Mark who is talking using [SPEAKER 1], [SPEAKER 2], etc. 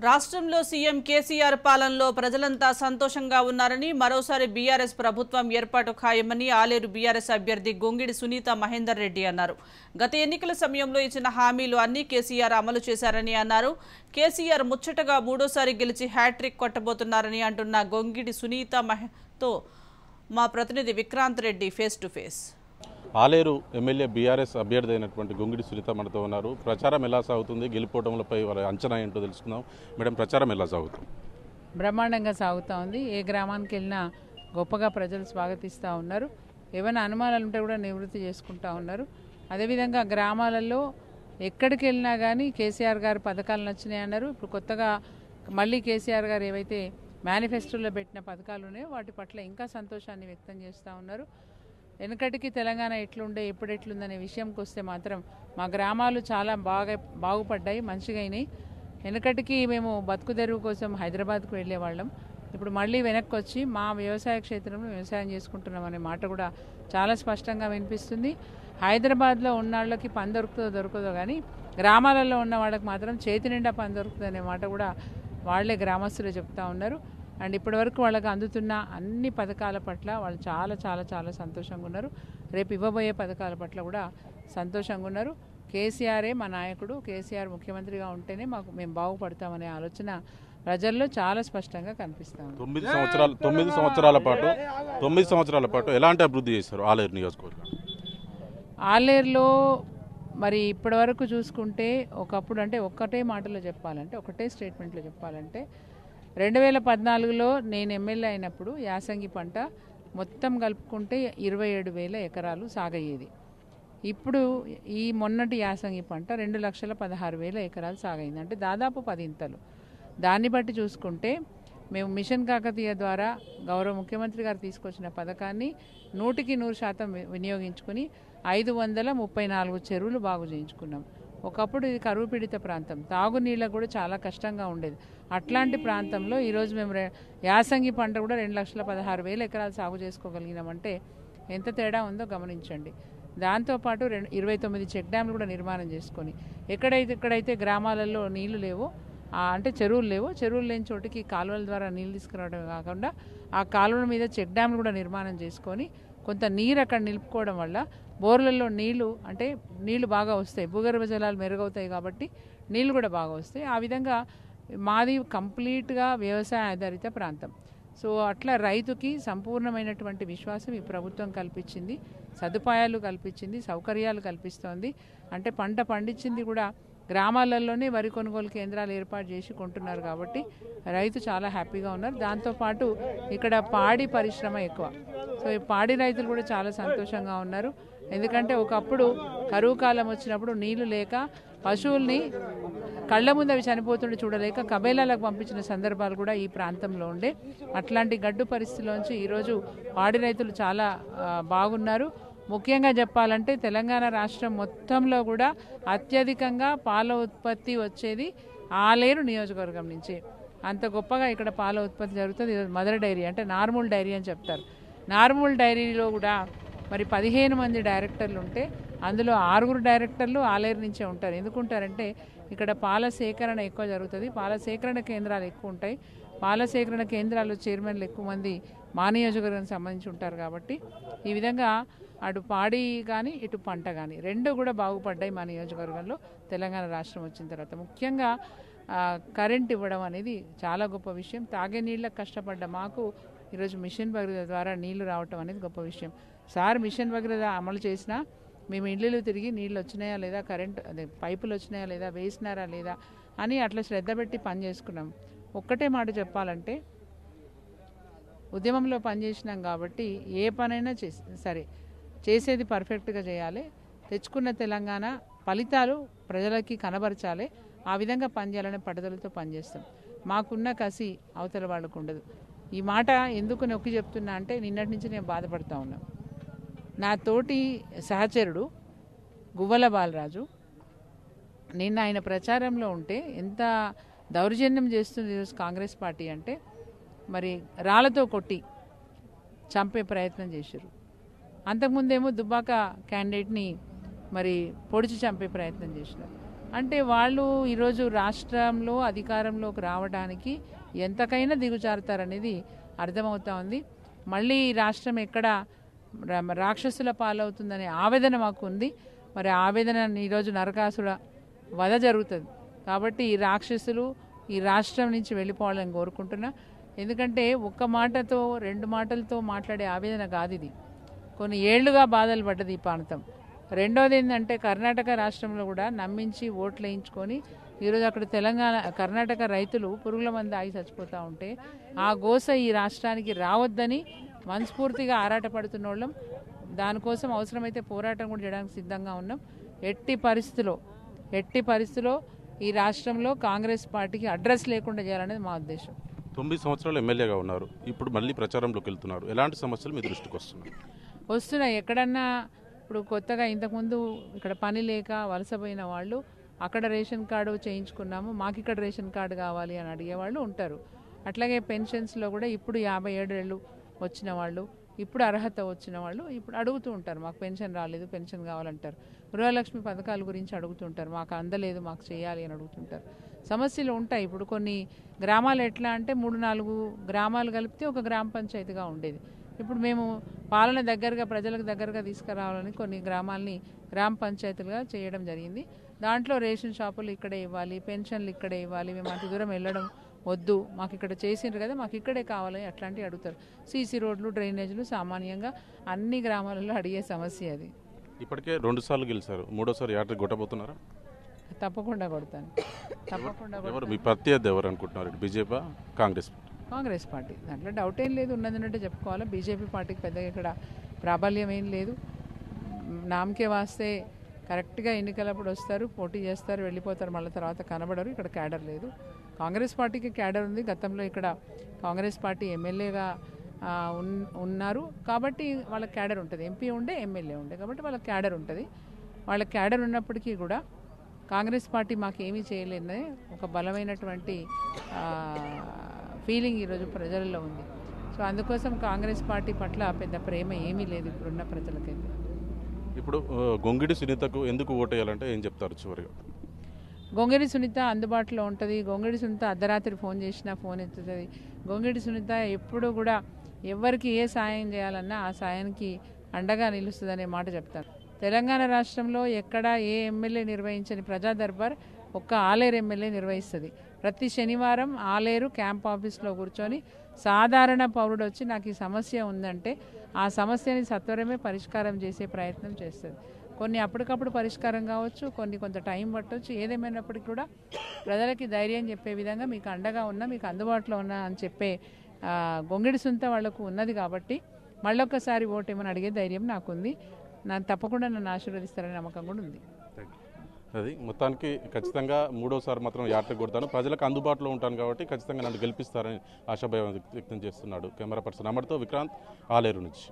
[SPEAKER 1] రాష్ట్రంలో సీఎం కేసీఆర్ పాలనలో ప్రజలంతా సంతోషంగా ఉన్నారని, మరోసారి బీఆర్ఎస్ ప్రభుత్వం ఏర్పాటు ఖాయమని ఆలేరు బీఆర్ఎస్ అభ్యర్థి గొంగిడి సునీత మహేందర్ రెడ్డి అన్నారు. గత ఎన్నికల సమయంలో ఇచ్చిన హామీలు అన్ని కేసీఆర్ అమలు చేశారని అన్నారు. కేసీఆర్ ముచ్చటగా మూడోసారి గెలిచి హ్యాట్రిక్ కొట్టబోతున్నారని అంటున్న గొంగిడి సునీత తో మా ప్రతినిధి Vikranth Reddy face to face.
[SPEAKER 2] Aleru MLA BRS అభ్యర్థి అయినటువంటి గొంగిడి సునీత మనతో ఉన్నారు. ప్రచారం ఎలా సాగుతుంది, గెలుపోవడంపై వారి అంచనా ఏంటో తెలుసుకుందాం. మేడం, ప్రచారం ఎలా సాగుతుంది?
[SPEAKER 3] బ్రహ్మాండంగా సాగుతూ ఉంది. ఏ గ్రామానికి వెళ్ళినా గొప్పగా ప్రజలు స్వాగతిస్తూ ఉన్నారు. ఏమైనా అనుమానాలు ఉంటే కూడా నివృత్తి చేసుకుంటూ ఉన్నారు. అదేవిధంగా గ్రామాలలో ఎక్కడికి వెళ్ళినా కానీ కేసీఆర్ గారు పథకాలు నచ్చినాయి అన్నారు. ఇప్పుడు కొత్తగా మళ్ళీ కేసీఆర్ గారు ఏవైతే మేనిఫెస్టోలో పెట్టిన పథకాలు ఉన్నాయో వాటి పట్ల ఇంకా సంతోషాన్ని వ్యక్తం చేస్తూ ఉన్నారు. వెనకటికి తెలంగాణ ఎట్లుండే ఇప్పుడు ఎట్లుందనే విషయంకి వస్తే మాత్రం మా గ్రామాలు చాలా బాగుపడ్డాయి, మంచిగా అయినాయి. వెనకటికి మేము బతుకు తెరువు కోసం హైదరాబాద్కు వెళ్ళేవాళ్ళం. ఇప్పుడు మళ్ళీ వెనక్కి వచ్చి మా వ్యవసాయ క్షేత్రంలో వ్యవసాయం చేసుకుంటున్నాం అనే మాట కూడా చాలా స్పష్టంగా వినిపిస్తుంది. హైదరాబాద్లో ఉన్న వాళ్ళకి పని దొరకదో కానీ గ్రామాలలో ఉన్న వాళ్ళకి మాత్రం చేతి నిండా పని దొరుకుతుంది అనే మాట కూడా వాళ్లే గ్రామస్తులే చెప్తా ఉన్నారు. అండ్ ఇప్పటివరకు వాళ్ళకి అందుతున్న అన్ని పథకాల పట్ల వాళ్ళు చాలా చాలా చాలా సంతోషంగా ఉన్నారు. రేపు ఇవ్వబోయే పథకాల పట్ల కూడా సంతోషంగా ఉన్నారు. కేసీఆరే మా నాయకుడు, కేసీఆర్ ముఖ్యమంత్రిగా ఉంటేనే మేము బాగుపడతామనే ఆలోచన ప్రజల్లో చాలా స్పష్టంగా కనిపిస్తాం.
[SPEAKER 2] 9 సంవత్సరాల పాటు ఎలాంటి అభివృద్ధి చేశారు ఆలేరు నియోజకవర్గం?
[SPEAKER 3] ఆలేరులో మరి ఇప్పటివరకు చూసుకుంటే ఒకప్పుడు అంటే ఒక్కటే మాటలో చెప్పాలంటే, ఒకటే స్టేట్మెంట్లో చెప్పాలంటే 2014లో నేను ఎమ్మెల్యే అయినప్పుడు యాసంగి పంట మొత్తం కలుపుకుంటే 27,000 ఎకరాలు సాగయ్యేది. ఇప్పుడు ఈ మొన్నటి యాసంగి పంట 2,16,000 ఎకరాలు సాగైంది. అంటే దాదాపు 10 ఇంతలు. దాన్ని బట్టి చూసుకుంటే మేము మిషన్ కాకతీయ ద్వారా గౌరవ ముఖ్యమంత్రి గారు తీసుకొచ్చిన పథకాన్ని 100% వినియోగించుకుని 534 చెరువులు బాగు చేయించుకున్నాం. ఒకప్పుడు ఇది కరువు పీడిత ప్రాంతం, తాగునీళ్ళకు కూడా చాలా కష్టంగా ఉండేది. అట్లాంటి ప్రాంతంలో ఈరోజు మేము యాసంగి పంట కూడా 2,16,000 ఎకరాలు సాగు చేసుకోగలిగినామంటే ఎంత తేడా ఉందో గమనించండి. దాంతోపాటు 29 చెక్ డ్యామ్లు కూడా నిర్మాణం చేసుకొని ఎక్కడైతే గ్రామాలలో నీళ్లు లేవో అంటే చెరువులు లేవో, చెరువులు లేని చోటికి కాలువల ద్వారా నీళ్ళు తీసుకురావడం కాకుండా ఆ కాలువల మీద చెక్ డ్యామ్లు కూడా నిర్మాణం చేసుకొని కొంత నీరు అక్కడ నిలుపుకోవడం వల్ల బోర్లలో నీళ్లు బాగా వస్తాయి, భూగర్భ జలాలు మెరుగవుతాయి కాబట్టి నీళ్లు కూడా బాగా వస్తాయి. ఆ విధంగా మాది కంప్లీట్గా వ్యవసాయ ఆధారిత ప్రాంతం. సో అట్లా రైతుకి సంపూర్ణమైనటువంటి విశ్వాసం ఈ ప్రభుత్వం కల్పించింది, సదుపాయాలు కల్పించింది, సౌకర్యాలు కల్పిస్తోంది. అంటే పంట పండించింది కూడా గ్రామాలలోనే వరి కొనుగోలు కేంద్రాలు ఏర్పాటు చేసి కొంటున్నారు కాబట్టి రైతు చాలా హ్యాపీగా ఉన్నారు. దాంతోపాటు ఇక్కడ పాడి పరిశ్రమ ఎక్కువ. సో ఈ పాడి రైతులు కూడా చాలా సంతోషంగా ఉన్నారు. ఎందుకంటే ఒకప్పుడు కరువు కాలం వచ్చినప్పుడు నీళ్లు లేక పశువుల్ని కళ్ళ ముందు అవి చనిపోతుండే చూడలేక కబేలాలకు పంపించిన సందర్భాలు కూడా ఈ ప్రాంతంలో ఉండే. అట్లాంటి గడ్డు పరిస్థితిలోంచి ఈరోజు పాడి రైతులు చాలా బాగున్నారు. ముఖ్యంగా చెప్పాలంటే తెలంగాణ రాష్ట్రం మొత్తంలో కూడా అత్యధికంగా పాల ఉత్పత్తి వచ్చేది ఆలేరు నియోజకవర్గం నుంచి. అంత గొప్పగా ఇక్కడ పాల ఉత్పత్తి జరుగుతుంది. మదర్ డైరీ అంటే నార్మల్ డైరీ అని చెప్తారు. నార్మల్ డైరీలో కూడా మరి 15 మంది డైరెక్టర్లు ఉంటే అందులో 6 డైరెక్టర్లు ఆలేరు నుంచే ఉంటారు. ఎందుకుంటారంటే ఇక్కడ పాల సేకరణ ఎక్కువ జరుగుతుంది, పాల సేకరణ కేంద్రాలు ఎక్కువ ఉంటాయి. పాల సేకరణ కేంద్రాలు చైర్మన్లు ఎక్కువ మంది మా నియోజకవర్గానికి సంబంధించి ఉంటారు. కాబట్టి ఈ విధంగా అటు పాడి కానీ ఇటు పంట కానీ రెండు కూడా బాగుపడ్డాయి మా నియోజకవర్గంలో తెలంగాణ రాష్ట్రం వచ్చిన తర్వాత. ముఖ్యంగా కరెంట్ ఇవ్వడం అనేది చాలా గొప్ప విషయం. తాగే నీళ్ళకు కష్టపడ్డ మాకు ఈరోజు మిషన్ భగీరథ ద్వారా నీళ్లు రావటం అనేది గొప్ప విషయం. సార్ మిషన్ భగీరథ అమలు చేసినా మేము ఇళ్ళు తిరిగి నీళ్ళు వచ్చినాయా లేదా, పైపులు వచ్చినాయా లేదా, వేసినారా లేదా అని అట్లా శ్రద్ధ పెట్టి పని చేసుకున్నాం. ఒక్కటే మాట చెప్పాలంటే ఉద్యమంలో పనిచేసినాం కాబట్టి ఏ పనైనా సరే చేసేది పర్ఫెక్ట్గా చేయాలి. తెచ్చుకున్న తెలంగాణ ఫలితాలు ప్రజలకి కనబరచాలి. ఆ విధంగా పనిచేయాలనే పట్టుదలతో పనిచేస్తాం. మాకున్న కసి అవతల వాళ్ళకు ఉండదు. ఈ మాట ఎందుకు నొక్కి చెప్తున్నా అంటే నిన్నటి నుంచి నేను బాధపడుతూ ఉన్నాను. నా తోటి సహచరుడు గువ్వల బాలరాజు నిన్న ఆయన ప్రచారంలో ఉంటే ఎంత దౌర్జన్యం చేస్తుంది ఈరోజు కాంగ్రెస్ పార్టీ అంటే, మరి రాళ్లతో కొట్టి చంపే ప్రయత్నం చేశారు. అంతకుముందేమో దుబ్బాక క్యాండిడేట్ని మరి పొడిచి చంపే ప్రయత్నం చేసినారు. అంటే వాళ్ళు ఈరోజు రాష్ట్రంలో అధికారంలోకి రావడానికి ఎంతకైనా దిగుజారుతారనేది అర్థమవుతా ఉంది. మళ్ళీ ఈ రాష్ట్రం ఎక్కడ రాక్షసుల పాలవుతుందనే ఆవేదన మాకు ఉంది. మరి ఆవేదన ఈరోజు నరకాసుర వధ జరుగుతుంది కాబట్టి ఈ రాక్షసులు ఈ రాష్ట్రం నుంచి వెళ్ళిపోవాలని కోరుకుంటున్నా. ఎందుకంటే ఒక్క మాటతో 2 మాటలతో మాట్లాడే ఆవేదన కాదు ఇది. కొన్ని ఏళ్లుగా బాధలు పడ్డది ఈ ప్రాంతం. రెండోది ఏంటంటే కర్ణాటక రాష్ట్రంలో కూడా నమ్మించి ఓట్లు వేయించుకొని ఈరోజు అక్కడ కర్ణాటక రైతులు పురుగుల మందు ఆగి చచ్చిపోతూ ఉంటే ఆ గోస ఈ రాష్ట్రానికి రావద్దని మనస్ఫూర్తిగా ఆరాటపడుతున్న వాళ్ళం. దానికోసం అవసరమైతే పోరాటం కూడా చేయడానికి సిద్ధంగా ఉన్నాం. ఎట్టి పరిస్థితిలో ఈ రాష్ట్రంలో కాంగ్రెస్ పార్టీకి అడ్రస్ లేకుండా చేయాలనేది మా ఉద్దేశం.
[SPEAKER 2] 9 సంవత్సరాలు ఎమ్మెల్యేగా ఉన్నారు, ఇప్పుడు మళ్ళీ ప్రచారంలోకి వెళ్తున్నారు. ఎలాంటి సమస్యలు మీ దృష్టికి
[SPEAKER 3] వస్తున్నాయి? ఎక్కడన్నా ఇప్పుడు కొత్తగా ఇంతకుముందు ఇక్కడ పని లేక వలసపోయిన వాళ్ళు అక్కడ రేషన్ కార్డు చేయించుకున్నాము, మాకు ఇక్కడ రేషన్ కార్డు కావాలి అని అడిగేవాళ్ళు ఉంటారు. అట్లాగే పెన్షన్స్లో కూడా ఇప్పుడు 57 ఏళ్ళు వచ్చిన వాళ్ళు, ఇప్పుడు అర్హత వచ్చిన వాళ్ళు ఇప్పుడు అడుగుతూ ఉంటారు, మాకు పెన్షన్ రాలేదు, పెన్షన్ కావాలంటారు. గృహలక్ష్మి పథకాల గురించి అడుగుతుంటారు, మాకు అందలేదు, మాకు చేయాలి అని అడుగుతుంటారు. సమస్యలు ఉంటాయి. ఇప్పుడు కొన్ని గ్రామాలు ఎట్లా అంటే 3-4 గ్రామాలు కలిపితే ఒక గ్రామ పంచాయతీగా ఉండేది. ఇప్పుడు మేము పాలన దగ్గరగా ప్రజలకు దగ్గరగా తీసుకురావాలని కొన్ని గ్రామాలని గ్రామ పంచాయతీలుగా చేయడం జరిగింది. దాంట్లో రేషన్ షాపులు ఇక్కడే ఇవ్వాలి, పెన్షన్లు ఇక్కడే ఇవ్వాలి, మేము అంత దూరం వెళ్ళడం వద్దు, మాకు ఇక్కడ చేసిండ్రు కదా మాకు ఇక్కడే కావాలి అట్లాంటివి అడుగుతారు. సీసీ రోడ్లు, డ్రైనేజీలు సామాన్యంగా అన్ని గ్రామాలలో అడిగే సమస్య అది.
[SPEAKER 2] ఇప్పటికే 2 సార్లు గెలిచారు, 3వసారి యాత్ర కొట్టబోతున్నారా?
[SPEAKER 3] తప్పకుండా కొడతాను, తప్పకుండా.
[SPEAKER 2] మీ ప్రత్యర్థి ఎవరు అనుకుంటున్నారు? బీజేపీ,
[SPEAKER 3] కాంగ్రెస్ పార్టీ, దాంట్లో డౌట్ ఏం లేదు, ఉన్నదంటే చెప్పుకోవాలి. బీజేపీ పార్టీకి పెద్దగా ఇక్కడ ప్రాబల్యం ఏం లేదు. నామకే వాస్తే కరెక్ట్గా ఎన్నికలప్పుడు వస్తారు, పోటీ చేస్తారు, వెళ్ళిపోతారు, మళ్ళీ తర్వాత కనబడరు. ఇక్కడ క్యాడర్ లేదు. కాంగ్రెస్ పార్టీకి క్యాడర్ ఉంది. గతంలో ఇక్కడ కాంగ్రెస్ పార్టీ ఎమ్మెల్యేగా ఉన్నారు కాబట్టి వాళ్ళకి క్యాడర్ ఉంటుంది. ఎంపీ ఉండే, ఎమ్మెల్యే ఉండే కాబట్టి వాళ్ళకి క్యాడర్ ఉంటుంది. వాళ్ళ క్యాడర్ ఉన్నప్పటికీ కూడా కాంగ్రెస్ పార్టీ మాకేమీ చేయలేదని ఒక బలమైనటువంటి ఫీలింగ్ ఈరోజు ప్రజల్లో ఉంది. సో అందుకోసం కాంగ్రెస్ పార్టీ పట్ల పెద్ద ప్రేమ ఏమీ లేదు ఇప్పుడున్న ప్రజలకైతే.
[SPEAKER 2] ఇప్పుడు గొంగిడి సునీతకు ఎందుకు ఓటేయాలంటే ఏం చెప్తారు చివరిగా?
[SPEAKER 3] గొంగిడి సునీత అందుబాటులో ఉంటుంది. గొంగిడి సునీత అర్ధరాత్రి ఫోన్ చేసినా ఫోన్ ఎత్తుతుంది. గొంగిడి సునీత ఎప్పుడు కూడా ఎవరికి ఏ సాయం చేయాలన్నా ఆ సాయానికి అండగా నిలుస్తుందనే మాట చెప్తారు. తెలంగాణ రాష్ట్రంలో ఎక్కడ ఏ ఎమ్మెల్యే నిర్వహించని ప్రజా దర్బార్ ఒక్క ఆలేరు ఎమ్మెల్యే నిర్వహిస్తుంది. ప్రతి శనివారం ఆలేరు క్యాంప్ ఆఫీస్లో కూర్చొని సాధారణ పౌరుడు వచ్చి నాకు ఈ సమస్య ఉందంటే ఆ సమస్యని సత్వరమే పరిష్కారం చేసే ప్రయత్నం చేస్తుంది. కొన్ని అప్పటికప్పుడు పరిష్కారం కావచ్చు, కొన్ని కొంత టైం పట్టవచ్చు. ఏదేమైనప్పటికీ కూడా ప్రజలకి ధైర్యం చెప్పే విధంగా మీకు అండగా ఉన్నా, మీకు అందుబాటులో ఉన్నా అని చెప్పే గొంగిడి సునీత వాళ్లకు ఉన్నది కాబట్టి మళ్ళొక్కసారి ఓటేమని అడిగే ధైర్యం నాకుంది. తప్పకుండా నన్ను ఆశీర్వదిస్తారనే నమ్మకం కూడా ఉంది.
[SPEAKER 2] అది మొత్తానికి ఖచ్చితంగా 3వసారి మాత్రం యాత్ర కొడతాను, ప్రజలకు అందుబాటులో ఉంటాను కాబట్టి ఖచ్చితంగా నన్ను గెలిపిస్తారని ఆశాభావం వ్యక్తం చేస్తున్నాడు. కెమెరా పర్సన్ అమర్తో విక్రాంత్, ఆలేరు నుంచి.